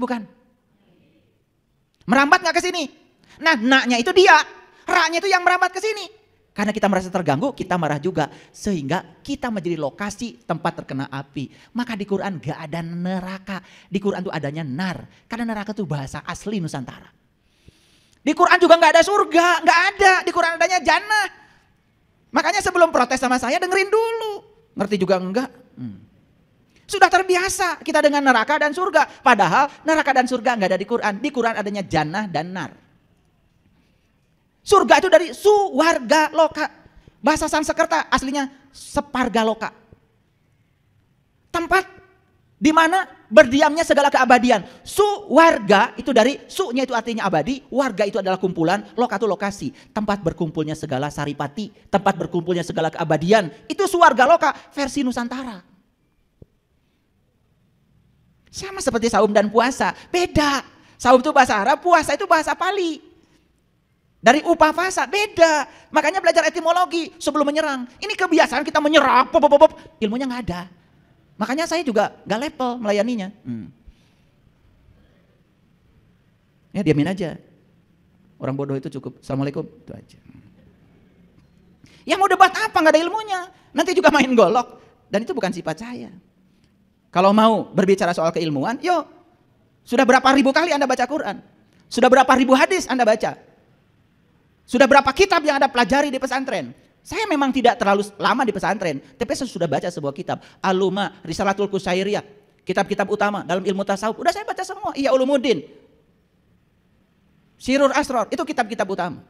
bukan? Merambat nggak ke sini? Nah, naknya itu dia, raknya itu yang merambat ke sini. Karena kita merasa terganggu, kita marah juga. Sehingga kita menjadi lokasi tempat terkena api. Maka di Quran gak ada neraka. Di Quran itu adanya nar. Karena neraka itu bahasa asli Nusantara. Di Quran juga gak ada surga, gak ada. Di Quran adanya jannah. Makanya sebelum protes sama saya dengerin dulu. Ngerti juga enggak? Sudah terbiasa kita dengan neraka dan surga. Padahal neraka dan surga gak ada di Quran. Di Quran adanya jannah dan nar. Surga itu dari suwarga loka. Bahasa Sanskerta aslinya separga loka. Tempat di mana berdiamnya segala keabadian. Suwarga itu dari su-nya itu artinya abadi, warga itu adalah kumpulan, loka itu lokasi. Tempat berkumpulnya segala saripati, tempat berkumpulnya segala keabadian. Itu suwarga loka versi Nusantara. Sama seperti saum dan puasa, beda. Saum itu bahasa Arab, puasa itu bahasa Pali. Dari upafasa beda. Makanya belajar etimologi sebelum menyerang. Ini kebiasaan kita menyerang, ilmunya nggak ada. Makanya saya juga nggak level melayaninya. Ya diamin aja. Orang bodoh itu cukup. Assalamualaikum. Itu aja. Ya mau debat apa, nggak ada ilmunya. Nanti juga main golok. Dan itu bukan sifat saya. Kalau mau berbicara soal keilmuan, yuk. Sudah berapa ribu kali Anda baca Quran? Sudah berapa ribu hadis Anda baca? Sudah berapa kitab yang Anda pelajari di pesantren? Saya memang tidak terlalu lama di pesantren, tapi saya sudah baca sebuah kitab. Aluma, Risalatul Qusairiyah, kitab-kitab utama dalam ilmu tasawuf. Udah saya baca semua. Ihya Ulumuddin, Sirrul Asrar, itu kitab-kitab utama.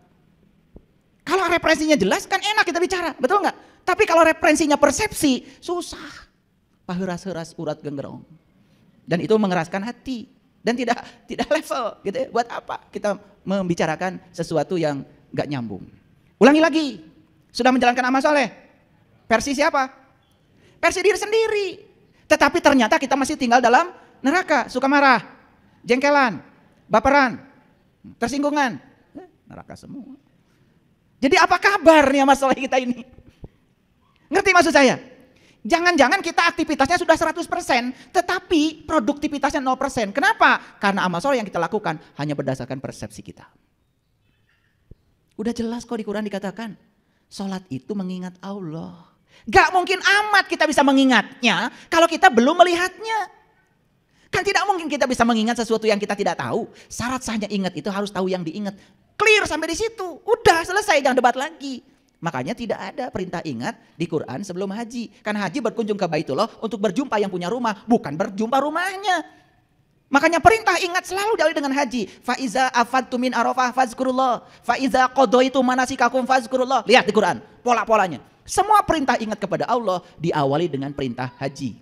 Kalau referensinya jelas kan enak kita bicara, betul nggak? Tapi kalau referensinya persepsi, susah. Paheras-heras urat genggerong. Dan itu mengeraskan hati. Dan tidak level gitu ya. Buat apa kita membicarakan sesuatu yang gak nyambung. Ulangi lagi. Sudah menjalankan amal soleh. Versi siapa? Versi diri sendiri. Tetapi ternyata kita masih tinggal dalam neraka. Suka marah, jengkelan, baperan, tersinggungan. Neraka semua. Jadi apa kabarnya masalah kita ini? Ngerti maksud saya? Jangan-jangan kita aktivitasnya sudah 100%, tetapi produktivitasnya 0%. Kenapa? Karena amal soleh yang kita lakukan hanya berdasarkan persepsi kita. Udah jelas kok di Quran dikatakan, sholat itu mengingat Allah. Gak mungkin amat kita bisa mengingatnya kalau kita belum melihatnya. Kan tidak mungkin kita bisa mengingat sesuatu yang kita tidak tahu. Syarat sahnya ingat itu harus tahu yang diingat. Clear sampai di situ. Udah selesai, jangan debat lagi. Makanya tidak ada perintah ingat di Quran sebelum haji. Karena haji berkunjung ke Baitullah untuk berjumpa yang punya rumah, bukan berjumpa rumahnya. Makanya perintah ingat selalu diawali dengan haji. Faiza afadtum min Arafah fazkurullah. Faiza qadaitum manasikakum fazkurullah. Lihat di Quran pola-polanya. Semua perintah ingat kepada Allah diawali dengan perintah haji.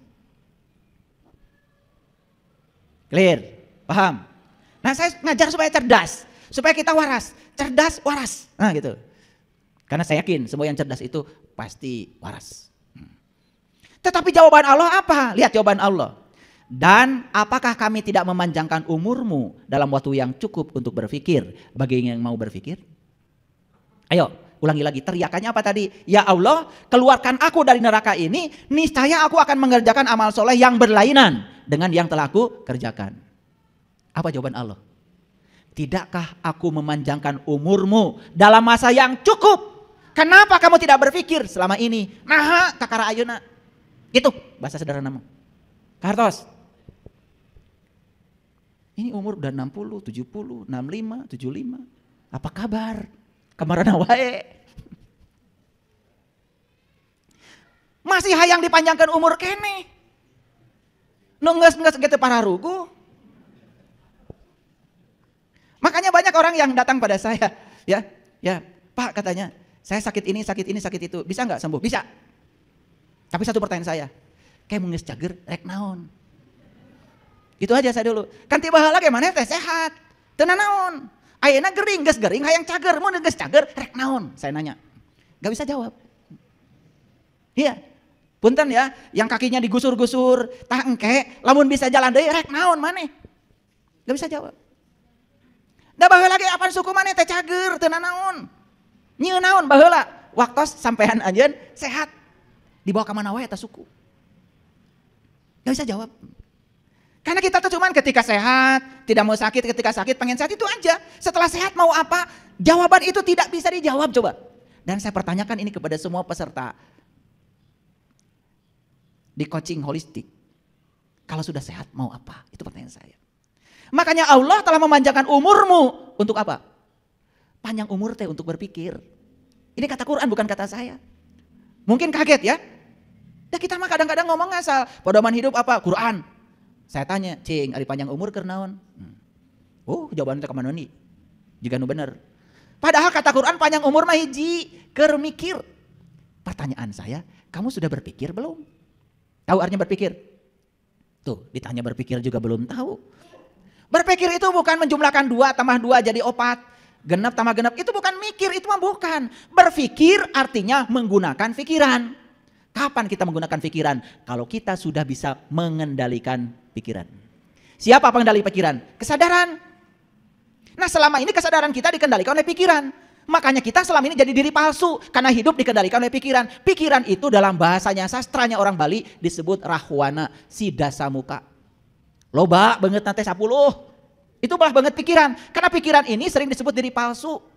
Clear? Paham? Nah, saya ngajar supaya cerdas, supaya kita waras. Cerdas, waras. Nah, gitu. Karena saya yakin semua yang cerdas itu pasti waras. Tetapi jawaban Allah apa? Lihat jawaban Allah. Dan apakah kami tidak memanjangkan umurmu dalam waktu yang cukup untuk berpikir bagi yang mau berpikir? Ayo ulangi lagi, teriakannya apa tadi? Ya Allah, keluarkan aku dari neraka ini, niscaya aku akan mengerjakan amal soleh yang berlainan dengan yang telah aku kerjakan. Apa jawaban Allah? Tidakkah aku memanjangkan umurmu dalam masa yang cukup? Kenapa kamu tidak berpikir selama ini? Nah, kakara ayeuna. Gitu bahasa sederhana. Kartos. Ini umur udah 60, 70, 65, 75. Apa kabar? Kamarana wae. Masih hayang dipanjangkan umur kene. Nungges-nungges gitu para rugu. Makanya banyak orang yang datang pada saya, ya Pak katanya, saya sakit ini, sakit itu, bisa nggak sembuh? Bisa. Tapi satu pertanyaan saya, kayak mengis cager, rek naon? Gitu aja saya dulu. Kan tiba heula ge maneh teh sehat, teu naon. Ayeuna gering, geus gering hayang cager, mun geus cager, rek naon? Saya nanya. Gak bisa jawab. Iya. Punten ya, yang kakinya digusur-gusur, tah engke, lamun bisa jalan deui rek naon maneh? Gak bisa jawab. Da baheula lagi apa suku maneh teh cager, teu naon. Nyieun naon baheula? Waktos sampean anjeun sehat. Dibawa ka mana wae eta suku? Gak bisa jawab. Karena kita tuh cuman ketika sehat, tidak mau sakit, ketika sakit pengen sehat itu aja. Setelah sehat mau apa? Jawaban itu tidak bisa dijawab coba. Dan saya pertanyakan ini kepada semua peserta di coaching holistik. Kalau sudah sehat mau apa? Itu pertanyaan saya. Makanya Allah telah memanjangkan umurmu untuk apa? Panjang umur teh untuk berpikir. Ini kata Quran bukan kata saya. Mungkin kaget ya. Ya kita mah kadang-kadang ngomong asal. Pedoman hidup apa? Quran. Saya tanya, cing, ari panjang umur keur naon? Jawabannya ke mana nih? Jika nu bener. Padahal kata Quran panjang umur mah hiji, keur mikir. Pertanyaan saya, kamu sudah berpikir belum? Tahu artinya berpikir? Tuh, ditanya berpikir juga belum tahu. Berpikir itu bukan menjumlahkan 2 tambah 2 jadi 4. Genap tambah genap, itu bukan mikir, itu mah bukan. Berpikir artinya menggunakan pikiran. Kapan kita menggunakan pikiran? Kalau kita sudah bisa mengendalikan pikiran. Siapa pengendali pikiran? Kesadaran. Nah selama ini kesadaran kita dikendalikan oleh pikiran. Makanya kita selama ini jadi diri palsu. Karena hidup dikendalikan oleh pikiran. Pikiran itu dalam bahasanya sastranya orang Bali disebut rahwana, sidasamuka. Loba banget nanti 10. Itu malah banget pikiran. Karena pikiran ini sering disebut diri palsu.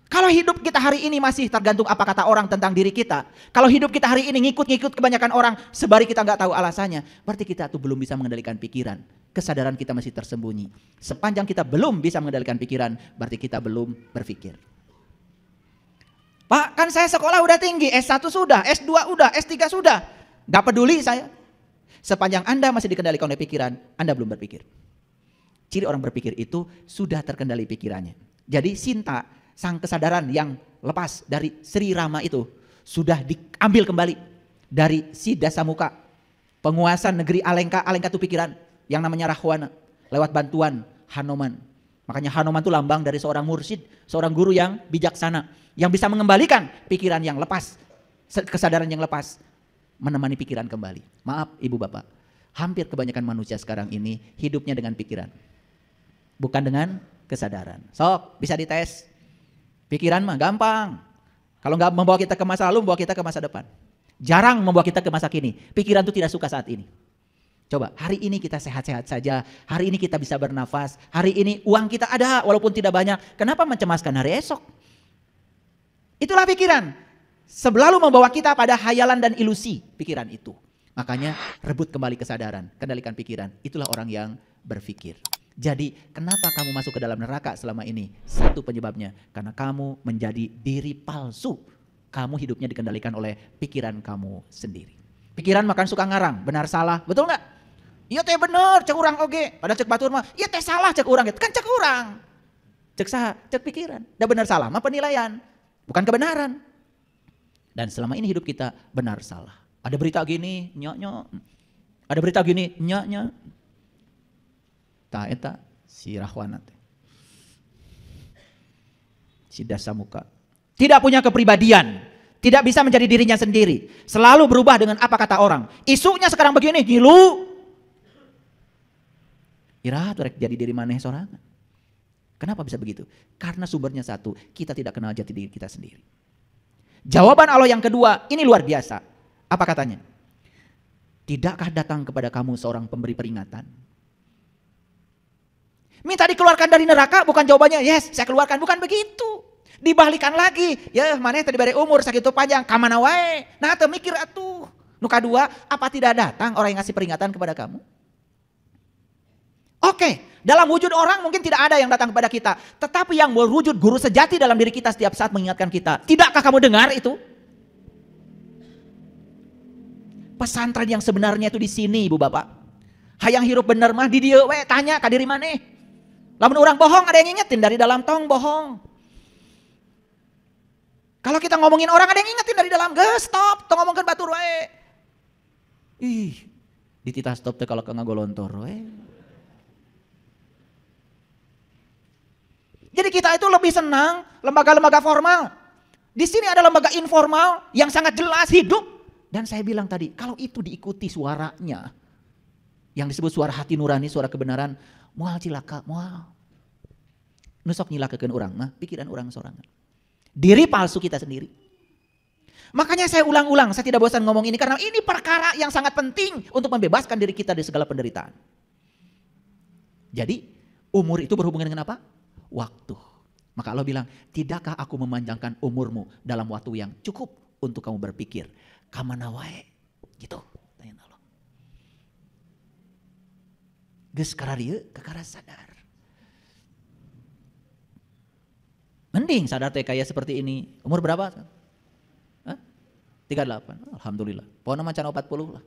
Kalau hidup kita hari ini masih tergantung apa kata orang tentang diri kita. Kalau hidup kita hari ini ngikut-ngikut kebanyakan orang, sebari kita nggak tahu alasannya, berarti kita tuh belum bisa mengendalikan pikiran. Kesadaran kita masih tersembunyi. Sepanjang kita belum bisa mengendalikan pikiran, berarti kita belum berpikir. Pak, kan saya sekolah udah tinggi, S1 sudah, S2 udah, S3 sudah. Gak peduli saya. Sepanjang Anda masih dikendalikan oleh pikiran, Anda belum berpikir. Ciri orang berpikir itu sudah terkendali pikirannya. Jadi Sinta, sang kesadaran yang lepas dari Sri Rama itu sudah diambil kembali dari Sidasamuka, penguasa negeri Alengka. Alengka itu pikiran yang namanya Rahwana lewat bantuan Hanuman. Makanya Hanuman itu lambang dari seorang mursyid, seorang guru yang bijaksana yang bisa mengembalikan pikiran yang lepas, kesadaran yang lepas, menemani pikiran kembali. Maaf ibu bapak, hampir kebanyakan manusia sekarang ini hidupnya dengan pikiran, bukan dengan kesadaran. Sok bisa dites. Pikiran mah gampang. Kalau nggak membawa kita ke masa lalu, membawa kita ke masa depan. Jarang membawa kita ke masa kini. Pikiran itu tidak suka saat ini. Coba, hari ini kita sehat-sehat saja. Hari ini kita bisa bernafas. Hari ini uang kita ada walaupun tidak banyak. Kenapa mencemaskan hari esok? Itulah pikiran. Selalu membawa kita pada hayalan dan ilusi pikiran itu. Makanya rebut kembali kesadaran, kendalikan pikiran. Itulah orang yang berpikir. Jadi kenapa kamu masuk ke dalam neraka selama ini? Satu penyebabnya, karena kamu menjadi diri palsu. Kamu hidupnya dikendalikan oleh pikiran kamu sendiri. Pikiran makan suka ngarang, benar salah, betul nggak? Iya teh bener, cek urang oge. Pada cek batur mah, iya teh salah cek urang, kan cek urang. Cek sah, cek pikiran. Dan benar salah mah penilaian, bukan kebenaran. Dan selama ini hidup kita benar salah. Ada berita gini, nyok. Ada berita gini, nyok. Ta eta si Rahwana teh. Sidasamuka. Tidak punya kepribadian, tidak bisa menjadi dirinya sendiri, selalu berubah dengan apa kata orang. Isunya sekarang begini, ngilu. Ira tuh jadi diri maneh sorangan. Kenapa bisa begitu? Karena sumbernya satu, kita tidak kenal jati diri kita sendiri. Jawaban Allah yang kedua, ini luar biasa. Apa katanya? Tidakkah datang kepada kamu seorang pemberi peringatan? Minta dikeluarkan dari neraka, bukan jawabannya yes saya keluarkan, bukan begitu. Dibalikan lagi, ya mana tadi bari umur sakitu panjang, kamana wae. Nah teu mikir atuh. Nu kadua, apa tidak datang orang yang ngasih peringatan kepada kamu? Oke, dalam wujud orang mungkin tidak ada yang datang kepada kita, tetapi yang berwujud guru sejati dalam diri kita setiap saat mengingatkan kita. Tidakkah kamu dengar itu? Pesantren yang sebenarnya itu di sini, Ibu Bapak. Hayang hirup bener mah di dieu we, tanya ka diri maneh. Lamun orang bohong ada yang ngingetin dari dalam tong bohong. Kalau kita ngomongin orang ada yang ngingetin dari dalam, "Geus stop, tong ngomongkeun batur wae." Ih, dititah stop teh kalau ngagolontor we. Jadi kita itu lebih senang lembaga-lembaga formal. Di sini ada lembaga informal yang sangat jelas hidup. Dan saya bilang tadi, kalau itu diikuti suaranya, yang disebut suara hati nurani, suara kebenaran, moal cilaka, moal. Nusok nyilakakeun urang mah, pikiran urang sorangan. Diri palsu kita sendiri. Makanya saya ulang-ulang, saya tidak bosan ngomong ini karena ini perkara yang sangat penting untuk membebaskan diri kita dari segala penderitaan. Jadi umur itu berhubungan dengan apa? Waktu. Maka Allah bilang, tidakkah aku memanjangkan umurmu dalam waktu yang cukup untuk kamu berpikir. Kamana wae. Gitu. Tanya Allah. Geus kararieu kakara sadar. Mending sadar teh kayak seperti ini. Umur berapa? 38. Alhamdulillah. Pokoknya macan 40 lah.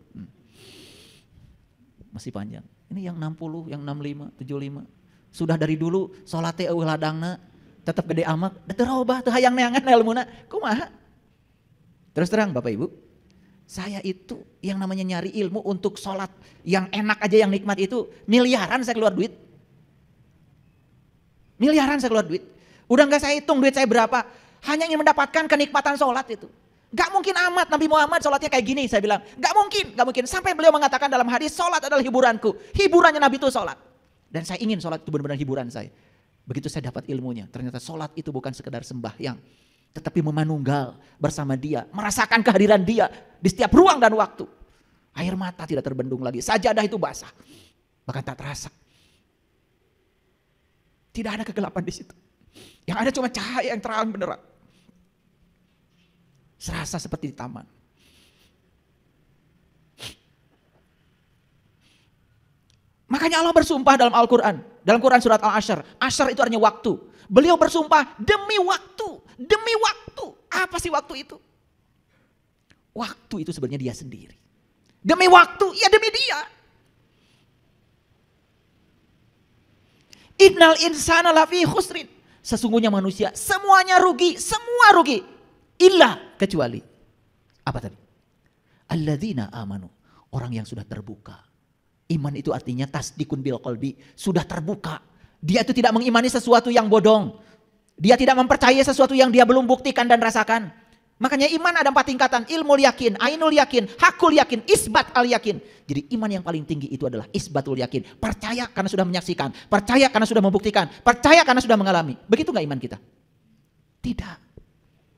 Masih panjang. Ini yang 60, yang 65, 75. Sudah dari dulu salatnya eueuh ladangna, tetap gede amat, teu robah teu hayang neangan ilmuna. Kumaha? Terus terang Bapak Ibu, saya itu yang namanya nyari ilmu untuk salat yang enak aja, yang nikmat itu miliaran saya keluar duit. Miliaran saya keluar duit. Udah enggak saya hitung duit saya berapa, hanya ingin mendapatkan kenikmatan salat itu. Gak mungkin amat Nabi Muhammad sholatnya kayak gini, saya bilang. Gak mungkin. Sampai beliau mengatakan dalam hadis, sholat adalah hiburanku. Hiburannya Nabi itu sholat. Dan saya ingin sholat itu benar-benar hiburan saya. Begitu saya dapat ilmunya, ternyata sholat itu bukan sekedar sembahyang. Tetapi memanunggal bersama dia, merasakan kehadiran dia di setiap ruang dan waktu. Air mata tidak terbendung lagi, sajadah itu basah. Bahkan tak terasa. Tidak ada kegelapan di situ. Yang ada cuma cahaya yang terang benderang. Serasa seperti di taman. Makanya Allah bersumpah dalam Al-Quran. Dalam Quran surat Al-Ashr. Ashr itu artinya waktu. Beliau bersumpah demi waktu. Demi waktu. Apa sih waktu itu? Waktu itu sebenarnya dia sendiri. Demi waktu, ya demi dia. Innal insana lafi khusrin. Sesungguhnya manusia semuanya rugi. Semua rugi. Illa kecuali apa tadi? Alladzina amanu, orang yang sudah terbuka. Iman itu artinya tasdikun bil qalbi, sudah terbuka. Dia itu tidak mengimani sesuatu yang bodong. Dia tidak mempercayai sesuatu yang dia belum buktikan dan rasakan. Makanya iman ada 4 tingkatan, ilmul yakin, ainul yakin, hakul yakin, isbat al yakin. Jadi iman yang paling tinggi itu adalah isbatul yakin. Percaya karena sudah menyaksikan, percaya karena sudah membuktikan, percaya karena sudah mengalami. Begitu gak iman kita? Tidak.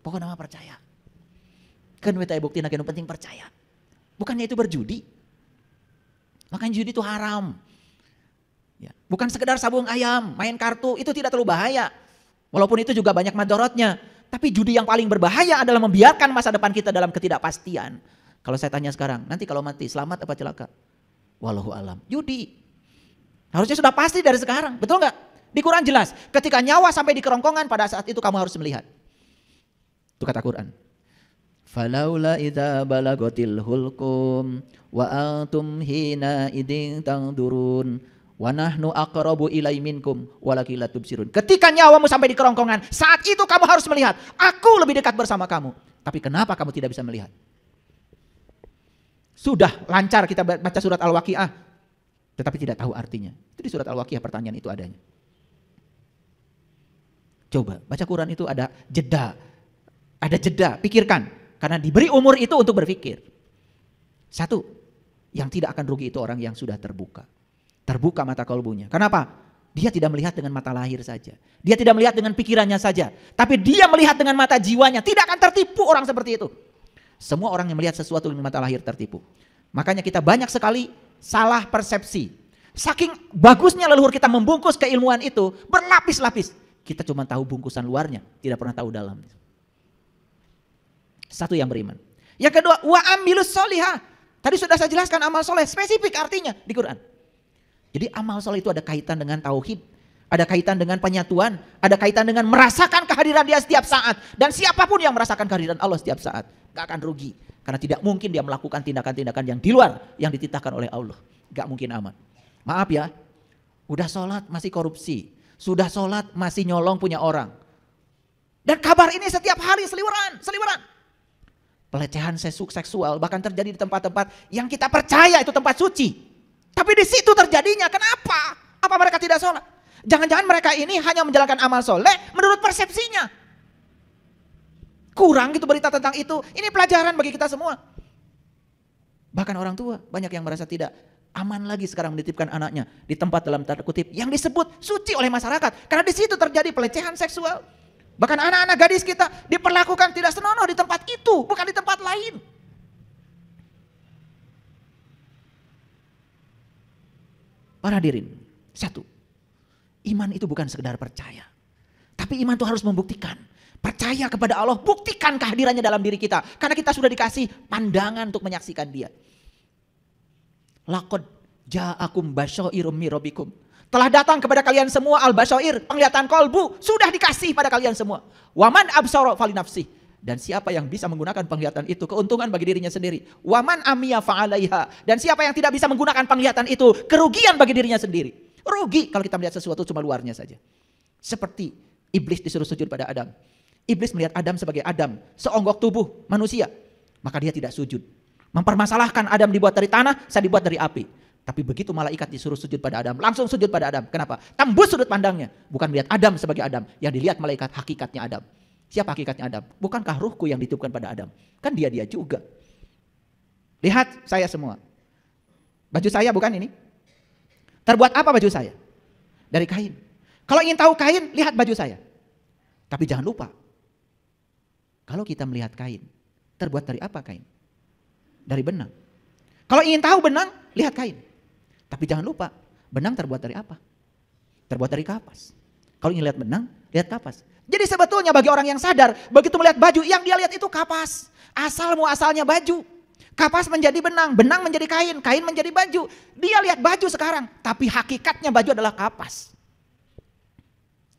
Pokoknya nama percaya. Kan kita bukti nak penting percaya. Bukannya itu berjudi. Makanya judi itu haram. Ya. Bukan sekedar sabung ayam, main kartu, itu tidak terlalu bahaya. Walaupun itu juga banyak madorotnya. Tapi judi yang paling berbahaya adalah membiarkan masa depan kita dalam ketidakpastian. Kalau saya tanya sekarang, nanti kalau mati selamat apa celaka? Wallahu alam. Judi. Harusnya sudah pasti dari sekarang, betul nggak? Di Quran jelas, ketika nyawa sampai di kerongkongan pada saat itu kamu harus melihat. Itu kata Quran. Falaula idza balagatil hulqum wa antum hina idin tangdurun wa nahnu aqrabu ilai minkum walakin la tubsirun. Ketika nyawamu sampai di kerongkongan, saat itu kamu harus melihat, aku lebih dekat bersama kamu. Tapi kenapa kamu tidak bisa melihat? Sudah lancar kita baca surat Al-Waqiah, tetapi tidak tahu artinya. Itu di surat Al-Waqiah pertanyaan itu adanya. Coba baca Quran itu ada jeda. Ada jeda, pikirkan. Karena diberi umur itu untuk berpikir. Satu, yang tidak akan rugi itu orang yang sudah terbuka. Terbuka mata kalbunya. Kenapa? Dia tidak melihat dengan mata lahir saja. Dia tidak melihat dengan pikirannya saja. Tapi dia melihat dengan mata jiwanya. Tidak akan tertipu orang seperti itu. Semua orang yang melihat sesuatu dengan mata lahir tertipu. Makanya kita banyak sekali salah persepsi. Saking bagusnya leluhur kita membungkus keilmuan itu, berlapis-lapis. Kita cuma tahu bungkusan luarnya, tidak pernah tahu dalamnya. Satu yang beriman. Yang kedua, wa amilus solihah. Tadi sudah saya jelaskan amal soleh, spesifik artinya di Quran. Jadi amal soleh itu ada kaitan dengan tauhid, ada kaitan dengan penyatuan, ada kaitan dengan merasakan kehadiran dia setiap saat. Dan siapapun yang merasakan kehadiran Allah setiap saat, gak akan rugi. Karena tidak mungkin dia melakukan tindakan-tindakan yang di luar yang dititahkan oleh Allah. Gak mungkin aman. Maaf ya, udah sholat masih korupsi, sudah sholat masih nyolong punya orang. Dan kabar ini setiap hari seliweran. Pelecehan seksual bahkan terjadi di tempat-tempat yang kita percaya itu tempat suci. Tapi di situ terjadinya, kenapa? Apa mereka tidak sholat? Jangan-jangan mereka ini hanya menjalankan amal soleh menurut persepsinya. Kurang gitu berita tentang itu. Ini pelajaran bagi kita semua. Bahkan orang tua banyak yang merasa tidak aman lagi sekarang menitipkan anaknya di tempat dalam tanda kutip yang disebut suci oleh masyarakat. Karena di situ terjadi pelecehan seksual. Bahkan anak-anak gadis kita diperlakukan tidak senonoh di tempat itu, bukan di tempat lain. Para hadirin, satu, Iman itu bukan sekedar percaya. Tapi iman itu harus membuktikan. Percaya kepada Allah, buktikan kehadirannya dalam diri kita. Karena kita sudah dikasih pandangan untuk menyaksikan dia. Laqad ja'akum basyairum min rabbikum. Telah datang kepada kalian semua al-basyair, penglihatan kolbu, sudah dikasih pada kalian semua. Waman absara falinafsih. Dan siapa yang bisa menggunakan penglihatan itu, keuntungan bagi dirinya sendiri. Waman amiya fa'alaiha. Dan siapa yang tidak bisa menggunakan penglihatan itu, kerugian bagi dirinya sendiri. Rugi kalau kita melihat sesuatu cuma luarnya saja. Seperti iblis disuruh sujud pada Adam. Iblis melihat Adam sebagai Adam, seonggok tubuh manusia. Maka dia tidak sujud. Mempermasalahkan Adam dibuat dari tanah, saya dibuat dari api. Tapi begitu malaikat disuruh sujud pada Adam, langsung sujud pada Adam. Kenapa? Tembus sudut pandangnya. Bukan melihat Adam sebagai Adam. Yang dilihat malaikat hakikatnya Adam. Siapa hakikatnya Adam? Bukankah ruhku yang ditiupkan pada Adam? Kan dia juga. Lihat saya semua. Baju saya bukan ini. Terbuat apa baju saya? Dari kain. Kalau ingin tahu kain, lihat baju saya. Tapi jangan lupa. Kalau kita melihat kain, terbuat dari apa kain? Dari benang. Kalau ingin tahu benang, lihat kain. Tapi jangan lupa, benang terbuat dari apa? Terbuat dari kapas. Kalau ingin lihat benang, lihat kapas. Jadi sebetulnya bagi orang yang sadar, begitu melihat baju, yang dia lihat itu kapas. Asal muasalnya baju. Kapas menjadi benang, benang menjadi kain, kain menjadi baju. Dia lihat baju sekarang, tapi hakikatnya baju adalah kapas.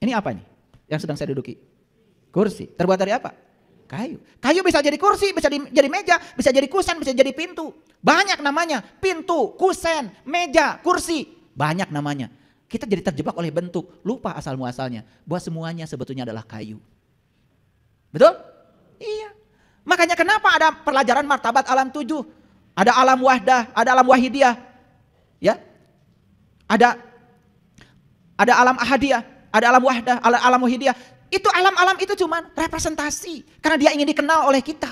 Ini apa nih yang sedang saya duduki? Kursi. Terbuat dari apa? Kayu. Kayu bisa jadi kursi, bisa jadi meja, bisa jadi kusen, bisa jadi pintu. Banyak namanya. Pintu, kusen, meja, kursi. Banyak namanya. Kita jadi terjebak oleh bentuk. Lupa asal muasalnya. Bahwa semuanya sebetulnya adalah kayu. Betul? Iya. Makanya kenapa ada pelajaran martabat alam 7. Ada alam wahdah, ada alam wahidiyah. Ya. Ada alam ahadiyah, ada alam wahdah, alam wahidiyah. Itu alam-alam itu cuma representasi. Karena dia ingin dikenal oleh kita.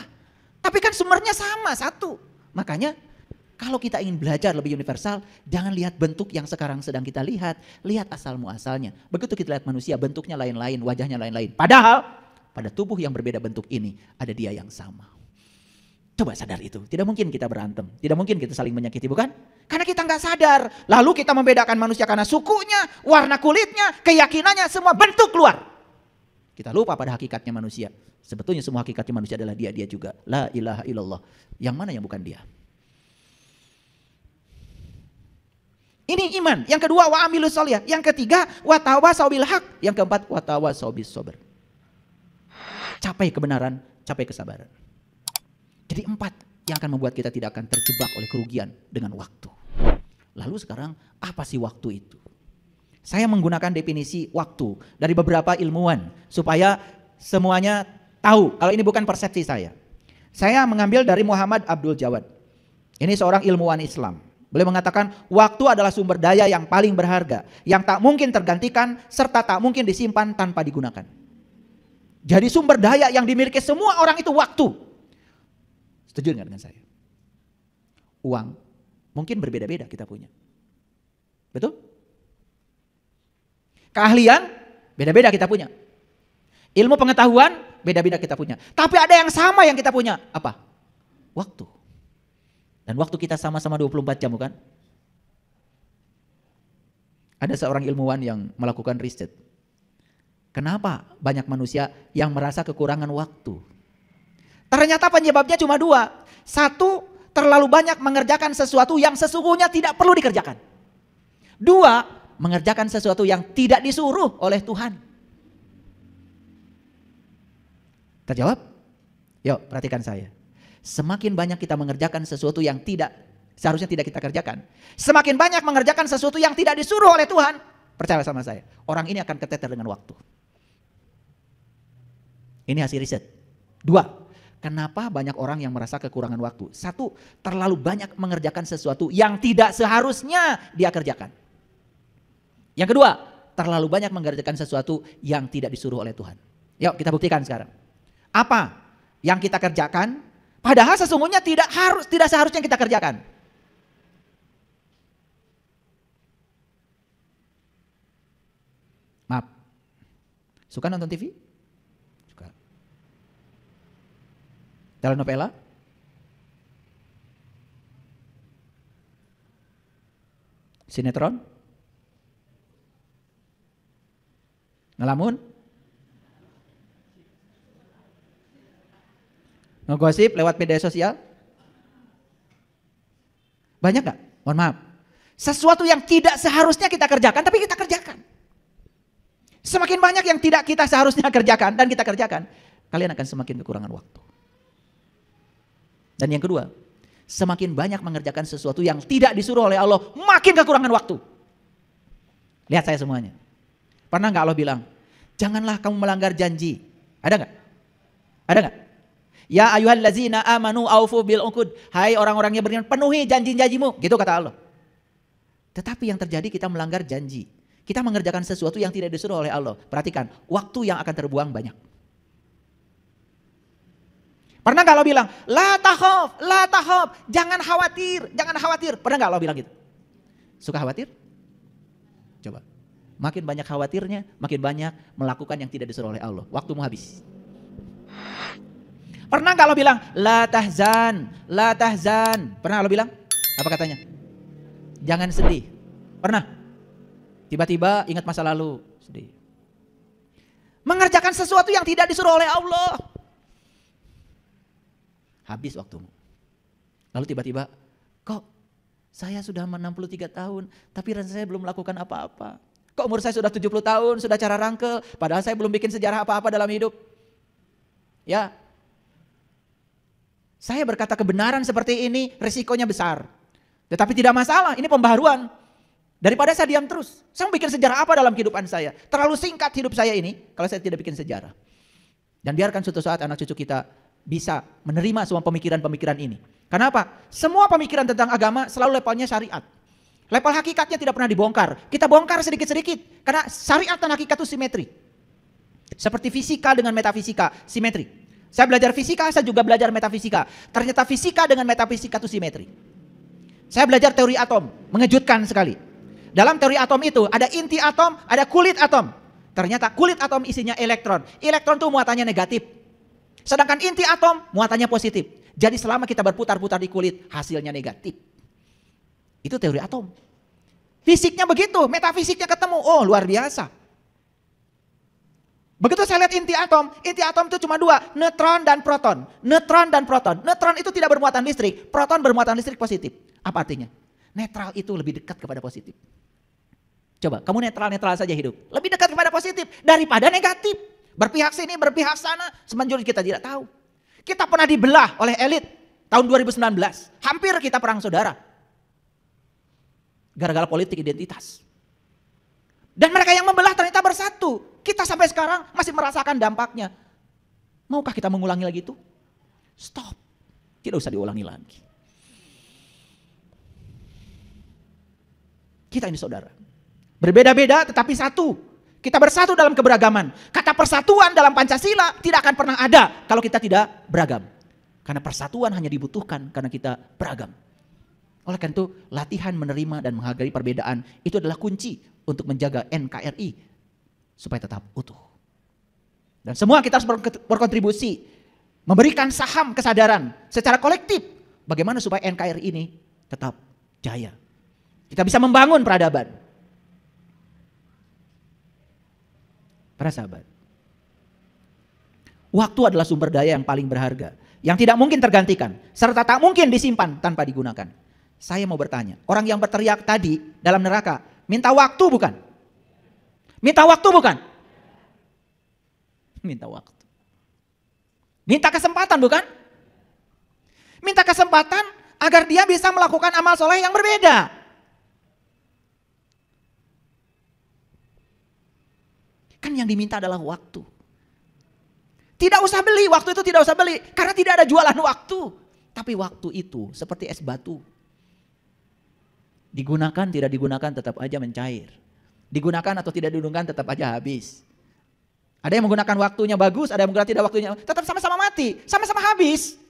Tapi kan sumbernya sama, satu. Makanya kalau kita ingin belajar lebih universal, jangan lihat bentuk yang sekarang sedang kita lihat. Lihat asal muasalnya. Begitu kita lihat manusia, bentuknya lain-lain, wajahnya lain-lain. Padahal pada tubuh yang berbeda bentuk ini, ada dia yang sama. Coba sadar itu. Tidak mungkin kita berantem. Tidak mungkin kita saling menyakiti, bukan? Karena kita nggak sadar. Lalu kita membedakan manusia karena sukunya, warna kulitnya, keyakinannya, semua bentuk keluar. Kita lupa pada hakikatnya manusia. Sebetulnya semua hakikatnya manusia adalah dia juga. La ilaha illallah. Yang mana yang bukan dia? Ini iman. Yang kedua wa amilus sholih. Yang ketiga wa tawasau bil haq. Yang keempat wa tawasau bis sabr. Capai kebenaran, capai kesabaran. Jadi 4 yang akan membuat kita tidak akan terjebak oleh kerugian dengan waktu. Lalu sekarang apa sih waktu itu? Saya menggunakan definisi waktu dari beberapa ilmuwan supaya semuanya tahu kalau ini bukan persepsi saya. Saya mengambil dari Muhammad Abdul Jawad. Ini seorang ilmuwan Islam. Beliau mengatakan waktu adalah sumber daya yang paling berharga, yang tak mungkin tergantikan serta tak mungkin disimpan tanpa digunakan. Jadi sumber daya yang dimiliki semua orang itu waktu. Setuju nggak dengan saya? Uang mungkin berbeda-beda kita punya. Betul? Keahlian beda-beda kita punya. Ilmu pengetahuan beda-beda kita punya. Tapi ada yang sama yang kita punya. Apa? Waktu. Dan waktu kita sama-sama 24 jam bukan? Ada seorang ilmuwan yang melakukan riset. Kenapa banyak manusia yang merasa kekurangan waktu? Ternyata penyebabnya cuma 2. 1, terlalu banyak mengerjakan sesuatu yang sesungguhnya tidak perlu dikerjakan. 2, mengerjakan sesuatu yang tidak disuruh oleh Tuhan. Terjawab? Yuk perhatikan saya. Semakin banyak kita mengerjakan sesuatu yang seharusnya tidak kita kerjakan. Semakin banyak mengerjakan sesuatu yang tidak disuruh oleh Tuhan. Percaya sama saya. Orang ini akan keteter dengan waktu. Ini hasil riset. 2. Kenapa banyak orang yang merasa kekurangan waktu? 1, terlalu banyak mengerjakan sesuatu yang tidak seharusnya dia kerjakan. Yang kedua, terlalu banyak mengerjakan sesuatu yang tidak disuruh oleh Tuhan. Yuk kita buktikan sekarang. Apa yang kita kerjakan, padahal sesungguhnya tidak seharusnya kita kerjakan. Maaf, suka nonton TV? Suka. Telenovela? Sinetron? Ngelamun? Ngegosip lewat media sosial? Banyak gak? Mohon maaf. Sesuatu yang tidak seharusnya kita kerjakan, tapi kita kerjakan. Semakin banyak yang tidak kita seharusnya kerjakan dan kita kerjakan, kalian akan semakin kekurangan waktu. Dan yang kedua, semakin banyak mengerjakan sesuatu yang tidak disuruh oleh Allah, makin kekurangan waktu. Lihat saya semuanya. Pernah gak Allah bilang, janganlah kamu melanggar janji? Ada gak? Ada gak? Ya ayyuhallazina amanu aufu bil uqud. Hai orang-orang yang beriman, penuhi janji-janjimu. Gitu kata Allah. Tetapi yang terjadi kita melanggar janji. Kita mengerjakan sesuatu yang tidak disuruh oleh Allah. Perhatikan, waktu yang akan terbuang banyak. Pernah gak Allah bilang, la takhaf, jangan khawatir, jangan khawatir. Pernah gak Allah bilang gitu? Suka khawatir? Coba. Makin banyak khawatirnya, makin banyak melakukan yang tidak disuruh oleh Allah. Waktumu habis. Pernah gak Allah bilang, la tahzan. Pernah Allah bilang? Apa katanya? Jangan sedih. Pernah? Tiba-tiba ingat masa lalu, sedih. Mengerjakan sesuatu yang tidak disuruh oleh Allah. Habis waktumu. Lalu tiba-tiba, kok saya sudah 63 tahun, tapi saya belum melakukan apa-apa. Kok umur saya sudah 70 tahun, sudah cara rangkel, padahal saya belum bikin sejarah apa-apa dalam hidup. Ya, saya berkata kebenaran seperti ini, risikonya besar. Tetapi tidak masalah, ini pembaharuan. Daripada saya diam terus, saya mau bikin sejarah apa dalam kehidupan saya? Terlalu singkat hidup saya ini, kalau saya tidak bikin sejarah. Dan biarkan suatu saat anak cucu kita bisa menerima semua pemikiran-pemikiran ini. Kenapa? Semua pemikiran tentang agama selalu levelnya syariat. Level hakikatnya tidak pernah dibongkar. Kita bongkar sedikit-sedikit. Karena syariat dan hakikat itu simetri. Seperti fisika dengan metafisika, simetri. Saya belajar fisika, saya juga belajar metafisika. Ternyata fisika dengan metafisika itu simetri. Saya belajar teori atom, mengejutkan sekali. Dalam teori atom itu ada inti atom, ada kulit atom. Ternyata kulit atom isinya elektron. Elektron itu muatannya negatif. Sedangkan inti atom muatannya positif. Jadi selama kita berputar-putar di kulit, hasilnya negatif. Itu teori atom. Fisiknya begitu, metafisiknya ketemu. Oh, luar biasa. Begitu saya lihat inti atom itu cuma dua, neutron dan proton. Neutron dan proton. Neutron itu tidak bermuatan listrik, proton bermuatan listrik positif. Apa artinya? Netral itu lebih dekat kepada positif. Coba, kamu netral-netral saja hidup. Lebih dekat kepada positif daripada negatif. Berpihak sini, berpihak sana, semenjurus kita tidak tahu. Kita pernah dibelah oleh elit tahun 2019. Hampir kita perang saudara. Gara-gara politik identitas. Dan mereka yang membelah ternyata bersatu. Kita sampai sekarang masih merasakan dampaknya. Maukah kita mengulangi lagi itu? Stop. Tidak usah diulangi lagi. Kita ini saudara. Berbeda-beda tetapi satu. Kita bersatu dalam keberagaman. Kata persatuan dalam Pancasila tidak akan pernah ada kalau kita tidak beragam. Karena persatuan hanya dibutuhkan karena kita beragam. Oleh karena itu latihan menerima dan menghargai perbedaan itu adalah kunci untuk menjaga NKRI supaya tetap utuh. Dan semua kita harus berkontribusi, memberikan saham kesadaran secara kolektif bagaimana supaya NKRI ini tetap jaya. Kita bisa membangun peradaban. Para sahabat, waktu adalah sumber daya yang paling berharga, yang tidak mungkin tergantikan, serta tak mungkin disimpan tanpa digunakan. Saya mau bertanya, orang yang berteriak tadi dalam neraka, minta waktu bukan? Minta waktu bukan? Minta waktu. Minta kesempatan bukan? Minta kesempatan agar dia bisa melakukan amal soleh yang berbeda. Kan yang diminta adalah waktu. Tidak usah beli, waktu itu tidak usah beli. Karena tidak ada jualan waktu. Tapi waktu itu seperti es batu. Digunakan, tidak digunakan tetap aja mencair. Digunakan atau tidak digunakan tetap aja habis. Ada yang menggunakan waktunya bagus, ada yang menggunakan tidak waktunya. Tetap sama-sama mati, sama-sama habis.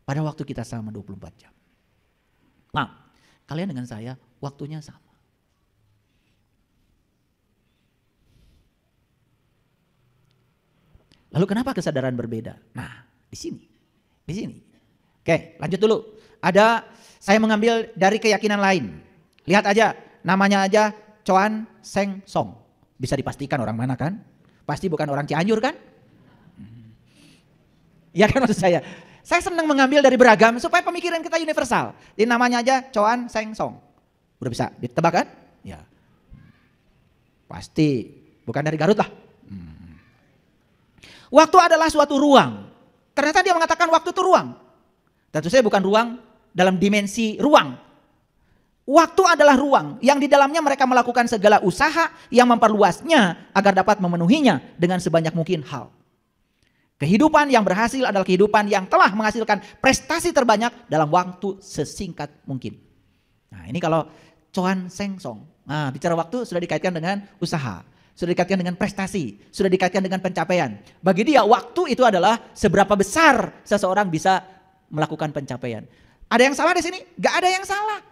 Pada waktu kita sama 24 jam. Nah, kalian dengan saya waktunya sama. Lalu kenapa kesadaran berbeda? Nah, di sini. Oke, lanjut dulu. Saya mengambil dari keyakinan lain. Lihat aja, namanya aja Choan Seng Song. Bisa dipastikan orang mana kan? Pasti bukan orang Cianjur kan? Ya kan maksud saya. Saya senang mengambil dari beragam supaya pemikiran kita universal. Jadi namanya aja Choan Seng Song. Udah bisa ditebak kan? Ya. Pasti bukan dari Garut lah. Waktu adalah suatu ruang. Ternyata dia mengatakan waktu itu ruang. Tentu saja bukan ruang dalam dimensi ruang. Waktu adalah ruang yang di dalamnya mereka melakukan segala usaha yang memperluasnya agar dapat memenuhinya dengan sebanyak mungkin hal. Kehidupan yang berhasil adalah kehidupan yang telah menghasilkan prestasi terbanyak dalam waktu sesingkat mungkin. Nah ini kalau Choan Seng Song. Nah bicara waktu sudah dikaitkan dengan usaha. Sudah dikaitkan dengan prestasi. Sudah dikaitkan dengan pencapaian. Bagi dia waktu itu adalah seberapa besar seseorang bisa melakukan pencapaian. Ada yang salah di sini? Gak ada yang salah.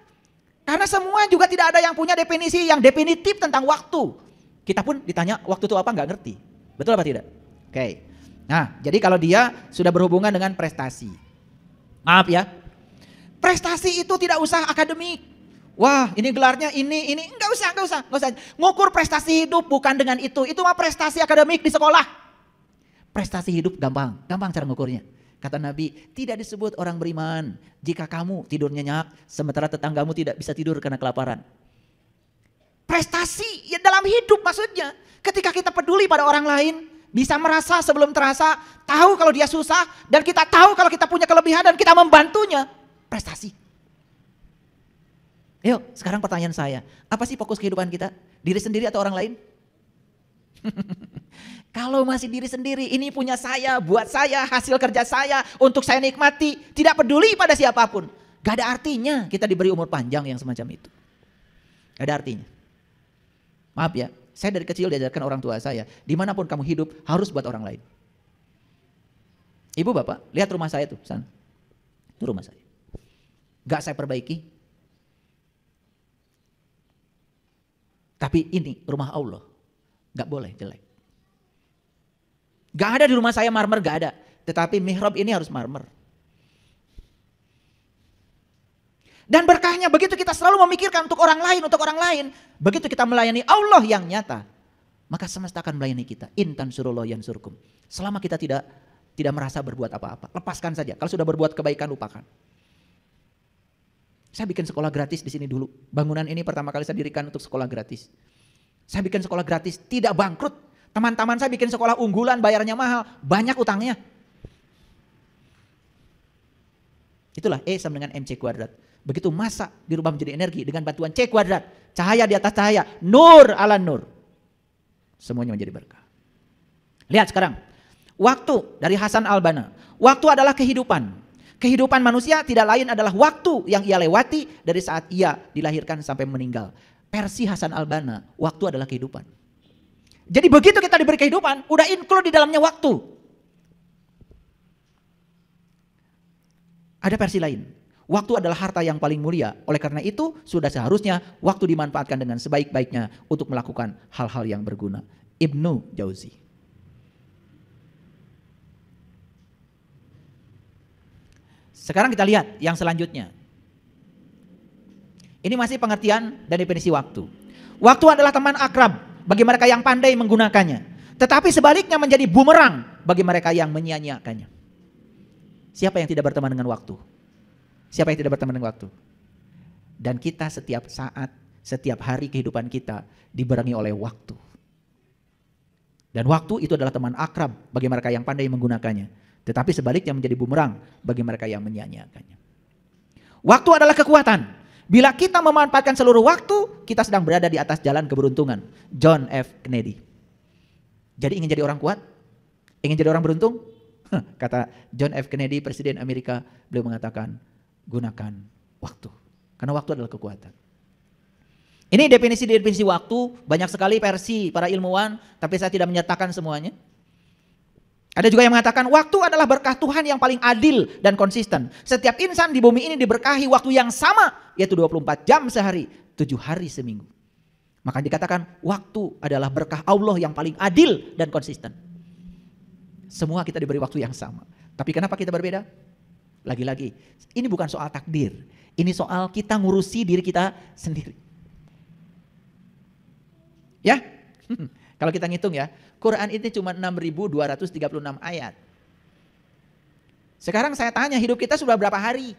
Karena semua juga tidak ada yang punya definisi yang definitif tentang waktu. Kita pun ditanya waktu itu apa nggak ngerti. Betul apa tidak? Oke. Nah jadi kalau dia sudah berhubungan dengan prestasi. Maaf ya. Prestasi itu tidak usah akademik. Wah ini gelarnya ini. Nggak usah. Ngukur prestasi hidup bukan dengan itu. Itu mah prestasi akademik di sekolah. Prestasi hidup gampang cara ngukurnya. Kata Nabi, tidak disebut orang beriman jika kamu tidur nyenyak sementara tetanggamu tidak bisa tidur karena kelaparan. Prestasi ya dalam hidup maksudnya. Ketika kita peduli pada orang lain, bisa merasa sebelum terasa, tahu kalau dia susah dan kita tahu kalau kita punya kelebihan dan kita membantunya. Prestasi. Yuk, sekarang pertanyaan saya, apa sih fokus kehidupan kita? Diri sendiri atau orang lain? Kalau masih diri sendiri, ini punya saya, buat saya, hasil kerja saya, untuk saya nikmati, tidak peduli pada siapapun. Gak ada artinya kita diberi umur panjang yang semacam itu. Gak ada artinya. Maaf ya, saya dari kecil diajarkan orang tua saya, dimanapun kamu hidup harus buat orang lain. Ibu bapak, lihat rumah saya tuh, sana. Itu rumah saya. Gak saya perbaiki. Tapi ini rumah Allah. Gak boleh jelek. Gak ada di rumah saya marmer, gak ada. Tetapi mihrab ini harus marmer. Dan berkahnya begitu kita selalu memikirkan untuk orang lain. Begitu kita melayani Allah yang nyata. Maka semesta akan melayani kita. In tansurullah yansurkum. Selama kita tidak merasa berbuat apa-apa. Lepaskan saja. Kalau sudah berbuat kebaikan lupakan. Saya bikin sekolah gratis di sini dulu. Bangunan ini pertama kali saya dirikan untuk sekolah gratis. Saya bikin sekolah gratis, tidak bangkrut. Teman-teman saya bikin sekolah unggulan, bayarnya mahal, banyak utangnya. Itulah E sama dengan MC kuadrat. Begitu massa dirubah menjadi energi dengan bantuan C kuadrat. Cahaya di atas cahaya, nur ala nur. Semuanya menjadi berkah. Lihat sekarang, waktu dari Hasan Al-Banna. Waktu adalah kehidupan. Kehidupan manusia tidak lain adalah waktu yang ia lewati dari saat ia dilahirkan sampai meninggal. Versi Hasan Al-Banna, waktu adalah kehidupan. Jadi begitu kita diberi kehidupan, udah include di dalamnya waktu. Ada versi lain. Waktu adalah harta yang paling mulia. Oleh karena itu, sudah seharusnya waktu dimanfaatkan dengan sebaik-baiknya untuk melakukan hal-hal yang berguna. Ibnu Jauzi. Sekarang kita lihat yang selanjutnya. Ini masih pengertian dan definisi waktu. Waktu adalah teman akrab bagi mereka yang pandai menggunakannya. Tetapi sebaliknya menjadi bumerang bagi mereka yang menyia-nyiakannya. Siapa yang tidak berteman dengan waktu? Siapa yang tidak berteman dengan waktu? Dan kita setiap saat, setiap hari kehidupan kita dibarengi oleh waktu. Dan waktu itu adalah teman akrab bagi mereka yang pandai menggunakannya. Tetapi sebaliknya menjadi bumerang bagi mereka yang menyia-nyiakannya. Waktu adalah kekuatan. Bila kita memanfaatkan seluruh waktu, kita sedang berada di atas jalan keberuntungan. John F. Kennedy. Jadi ingin jadi orang kuat? Ingin jadi orang beruntung? Kata John F. Kennedy, Presiden Amerika, beliau mengatakan, gunakan waktu. Karena waktu adalah kekuatan. Ini definisi waktu, banyak sekali versi para ilmuwan, tapi saya tidak menyatakan semuanya. Ada juga yang mengatakan waktu adalah berkah Tuhan yang paling adil dan konsisten. Setiap insan di bumi ini diberkahi waktu yang sama, yaitu 24 jam sehari, 7 hari seminggu. Maka dikatakan waktu adalah berkah Allah yang paling adil dan konsisten. Semua kita diberi waktu yang sama. Tapi kenapa kita berbeda? Lagi-lagi, ini bukan soal takdir. Ini soal kita ngurusi diri kita sendiri. Ya, Kalau kita ngitung ya, Quran ini cuma 6.236 ayat. Sekarang saya tanya, hidup kita sudah berapa hari?